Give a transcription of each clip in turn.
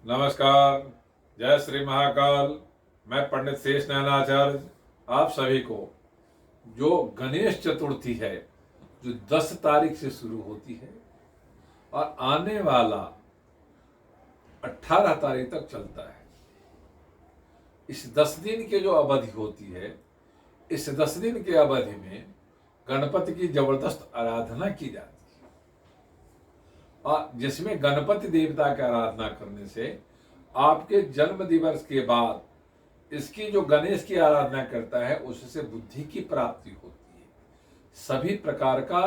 नमस्कार। जय श्री महाकाल। मैं पंडित शेष नयनाचार्य आप सभी को जो गणेश चतुर्थी है जो 10 तारीख से शुरू होती है और आने वाला 18 तारीख तक चलता है, इस 10 दिन की जो अवधि होती है, इस 10 दिन के अवधि में गणपति की जबरदस्त आराधना की जाती है और जिसमें गणपति देवता की आराधना करने से आपके जन्म दिवस के बाद इसकी जो गणेश की आराधना करता है उससे बुद्धि की प्राप्ति होती है। सभी प्रकार का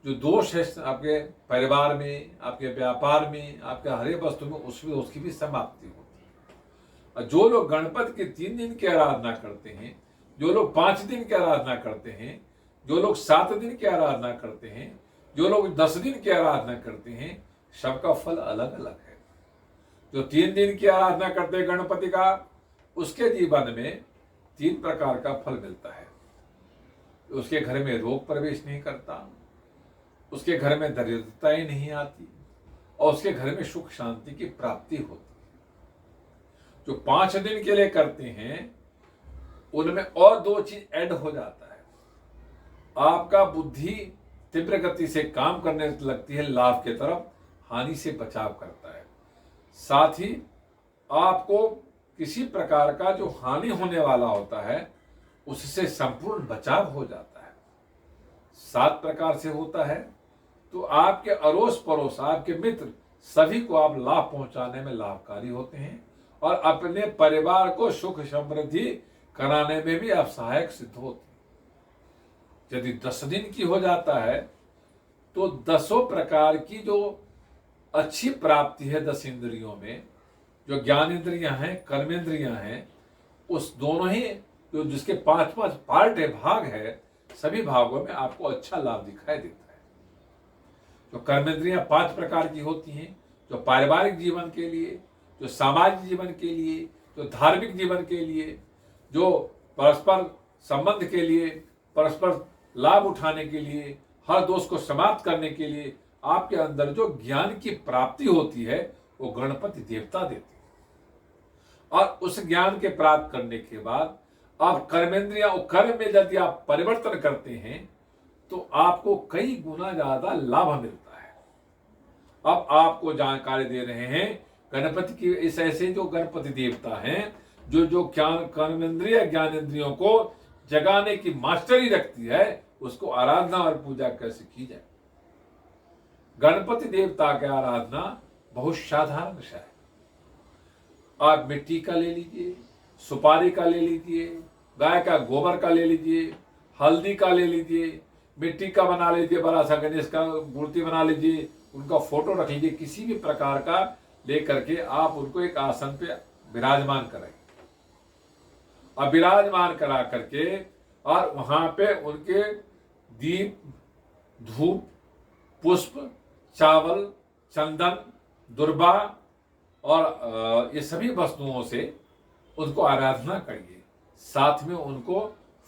जो दोष है आपके परिवार में, आपके व्यापार में, आपके हर एक वस्तु में उसकी भी समाप्ति होती है। और जो लोग गणपति के 3 दिन की आराधना करते हैं, जो लोग 5 दिन की आराधना करते हैं, जो लोग 7 दिन की आराधना करते हैं, जो लोग 10 दिन की आराधना करते हैं, सबका फल अलग अलग है। जो 3 दिन की आराधना करते हैं गणपति का, उसके जीवन में 3 प्रकार का फल मिलता है। उसके घर में रोग प्रवेश नहीं करता, उसके घर में दरिद्रता ही नहीं आती और उसके घर में सुख शांति की प्राप्ति होती है। जो 5 दिन के लिए करते हैं उनमें और 2 चीज ऐड हो जाता है। आपका बुद्धि तीव्र गति से काम करने लगती है, लाभ के तरफ, हानि से बचाव करता है। साथ ही आपको किसी प्रकार का जो हानि होने वाला होता है उससे संपूर्ण बचाव हो जाता है। 7 प्रकार से होता है। तो आपके अड़ोस पड़ोस, आपके मित्र, सभी को आप लाभ पहुंचाने में लाभकारी होते हैं और अपने परिवार को सुख समृद्धि कराने में भी आप सहायक सिद्ध होते हैं। यदि 10 दिन की हो जाता है तो 10 प्रकार की जो अच्छी प्राप्ति है 10 इंद्रियों में, जो ज्ञान इंद्रियां हैं, कर्मेंद्रियां हैं, उस दोनों ही जो जिसके 5-5 पार्ट है, भाग है, सभी भागों में आपको अच्छा लाभ दिखाई देता है। जो कर्मेंद्रियां 5 प्रकार की होती हैं, जो पारिवारिक जीवन के लिए, जो सामाजिक जीवन के लिए, जो धार्मिक जीवन के लिए, जो परस्पर संबंध के लिए, परस्पर लाभ उठाने के लिए, हर दोष को समाप्त करने के लिए आपके अंदर जो ज्ञान की प्राप्ति होती है वो गणपति देवता देते हैं। और उस ज्ञान के प्राप्त करने के बाद आप कर्मेंद्रियां और कर्म में यदि आप परिवर्तन करते हैं तो आपको कई गुना ज्यादा लाभ मिलता है। अब आपको जानकारी दे रहे हैं गणपति की इस ऐसे जो गणपति देवता हैं जो कर्मेंद्रिय ज्ञानेंद्रियों को जगाने की मास्टरी रखती है, उसको आराधना और पूजा कैसे की जाए। गणपति देवता की आराधना बहुत साधारण विषय है। आप मिट्टी का ले लीजिए, सुपारी का ले लीजिए, गाय का गोबर का ले लीजिए, हल्दी का ले लीजिए, मिट्टी का बना लीजिए, बड़ा सा गणेश का मूर्ति बना लीजिए, उनका फोटो रख लीजिए, किसी भी प्रकार का लेकर के आप उनको एक आसन पे विराजमान कराइए और विराजमान करा करके और वहां पे उनके दीप, धूप, पुष्प, चावल, चंदन, दुर्बा और ये सभी वस्तुओं से उनको आराधना करिए। साथ में उनको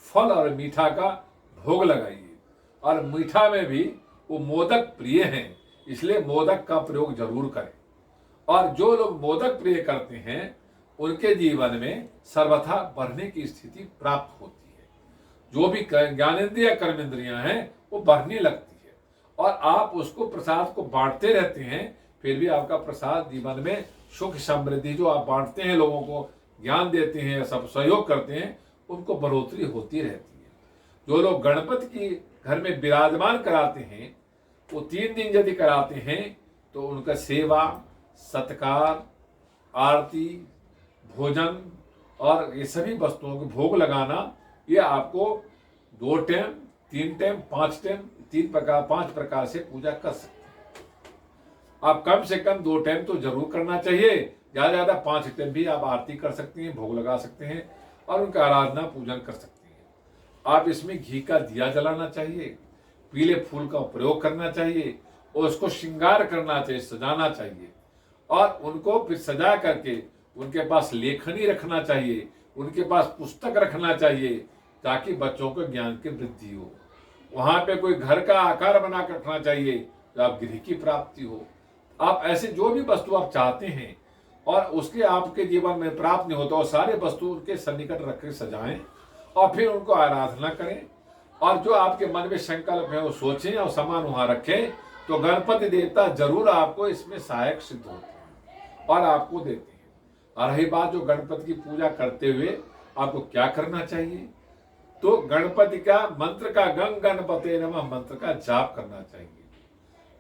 फल और मीठा का भोग लगाइए और मीठा में भी वो मोदक प्रिय हैं, इसलिए मोदक का प्रयोग जरूर करें। और जो लोग मोदक प्रिय करते हैं उनके जीवन में सर्वथा बढ़ने की स्थिति प्राप्त होती है। जो भी ज्ञानेंद्रिय कर्मेंद्रियां हैं वो बढ़ने लगती है और आप उसको प्रसाद को बांटते रहते हैं, फिर भी आपका प्रसाद जीवन में सुख समृद्धि, जो आप बांटते हैं, लोगों को ज्ञान देते हैं, सब सहयोग करते हैं, उनको बढ़ोतरी होती रहती है। जो लोग गणपति की घर में विराजमान कराते हैं वो 3 दिन यदि कराते हैं तो उनका सेवा, सत्कार, आरती, भोजन और ये सभी वस्तुओं को भोग लगाना, ये आपको 2 टाइम, 3 टाइम, 5 टाइम, 5 प्रकार से पूजा कर सकते हैं। आप कम से कम 2 टाइम तो जरूर करना चाहिए, ज्यादा ज्यादा 5 टाइम भी आप आरती कर सकते हैं, भोग लगा सकते हैं और उनका आराधना पूजन कर सकते हैं। आप इसमें घी का दिया जलाना चाहिए, पीले फूल का प्रयोग करना चाहिए और उसको श्रृंगार करना चाहिए, सजाना चाहिए और उनको फिर सजा करके उनके पास लेखनी रखना चाहिए, उनके पास पुस्तक रखना चाहिए ताकि बच्चों को ज्ञान की वृद्धि हो। वहां पे कोई घर का आकार बना कर रखना चाहिए तो आप गृह की प्राप्ति हो। आप ऐसे जो भी वस्तु आप चाहते हैं और उसके आपके जीवन में प्राप्त नहीं होता, और सारे वस्तु उनके सन्निकट रख के सजाएं और फिर उनको आराधना करें, और जो आपके मन में संकल्प है वो सोचें और सामान वहां रखें, तो गणपति देवता जरूर आपको इसमें सहायक सिद्ध होते हैं और आपको देते हैं। और रही बात जो गणपति की पूजा करते हुए आपको क्या करना चाहिए, तो गणपति का मंत्र का गंग गणपते नमः मंत्र का जाप करना चाहिए,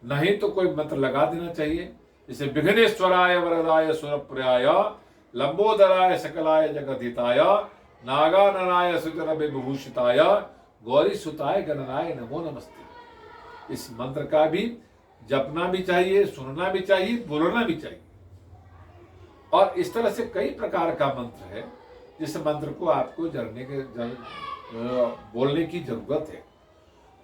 नहीं तो कोई मंत्र लगा देना चाहिए, जैसे विघ्नेश्वराय वरदाय सुरप्रियाय लंबोदराय सकलाय जगद्धिताय नागाननाय सुतर विभूषिताय गौरी सुताय गणनाय नमो नमस्ते। इस मंत्र का भी जपना भी चाहिए, सुनना भी चाहिए, बोलना भी चाहिए। और इस तरह से कई प्रकार का मंत्र है जिस मंत्र को आपको बोलने की जरूरत है।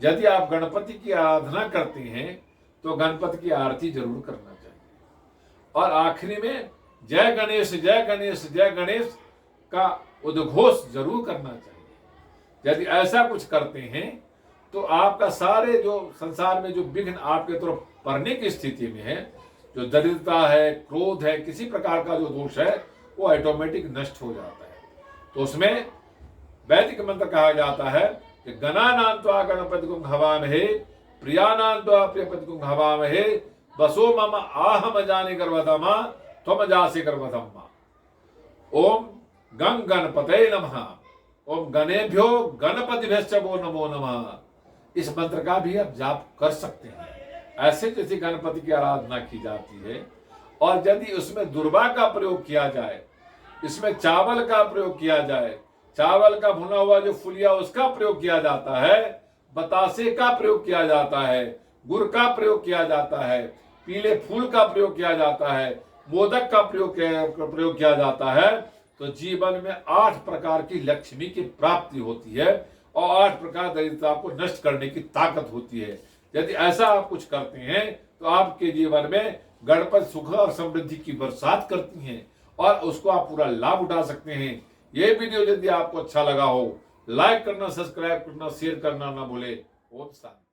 यदि आप गणपति की आराधना करते हैं तो गणपति की आरती जरूर करना चाहिए, और आखिरी में जय गणेश जय गणेश जय गणेश का उद्घोष जरूर करना चाहिए। यदि ऐसा कुछ करते हैं तो आपका सारे जो संसार में जो विघ्न आपके तरफ पड़ने की स्थिति में है, जो दरिद्रता है, क्रोध है, किसी प्रकार का जो दोष है, वो ऑटोमेटिक नष्ट हो जाता है। तो उसमें वैदिक मंत्र कहा जाता है कि गणानान्त्वा गणपतिगुं हवामहे प्रियानान्त्वा प्रियपतिगुं हवामहे बसो मम आहम जाने गर्भधमा त्वम जासे गर्भधम्मा। ओम गंग गणपते नमः, ओम गणेभ्यो गणपतिभ्यश्च वो नमो नमः। इस मंत्र का भी आप जाप कर सकते हैं। ऐसे जैसे गणपति की आराधना की जाती है, और यदि उसमें दुर्वा का प्रयोग किया जाए, इसमें चावल का प्रयोग किया जाए, चावल का भुना हुआ जो फुलिया उसका प्रयोग किया जाता है, बतासे का प्रयोग किया जाता है, गुड़ का प्रयोग किया जाता है, पीले फूल का प्रयोग किया जाता है, मोदक का प्रयोग किया जाता है, तो जीवन में 8 प्रकार की लक्ष्मी की प्राप्ति होती है और 8 प्रकार दरिद्रता को नष्ट करने की ताकत होती है। यदि ऐसा आप कुछ करते हैं तो आपके जीवन में गणपति सुख और समृद्धि की बरसात करती हैं और उसको आप पूरा लाभ उठा सकते हैं। ये वीडियो यदि आपको अच्छा लगा हो, लाइक करना, सब्सक्राइब करना, शेयर करना ना भूले। ओम शांति।